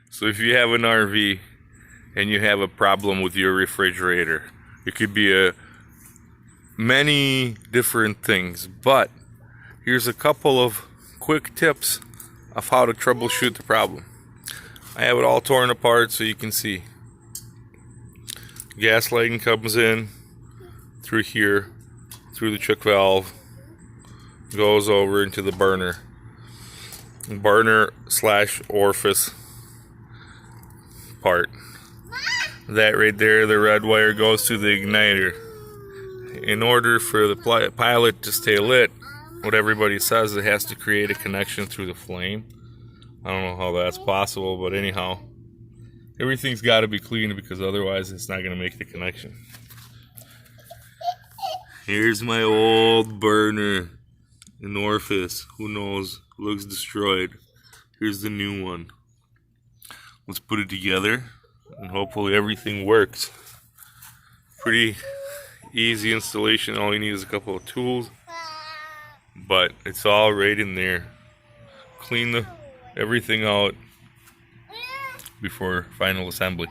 So if you have an RV and you have a problem with your refrigerator, it could be many different things, but here's a couple of quick tips of how to troubleshoot the problem. I have it all torn apart so you can see. Gas lighting comes in through here, through the choke valve, goes over into the burner slash orifice part. That right there, the red wire goes to the igniter. In order for the pilot to stay lit, what everybody says, it has to create a connection through the flame. I don't know how that's possible, but anyhow, everything's got to be clean because otherwise it's not going to make the connection. Here's my old burner, an orifice. Who knows? Looks destroyed. Here's the new one. Let's put it together and hopefully everything works. Pretty easy installation. All you need is a couple of tools, but it's all right in there. Clean everything out before final assembly.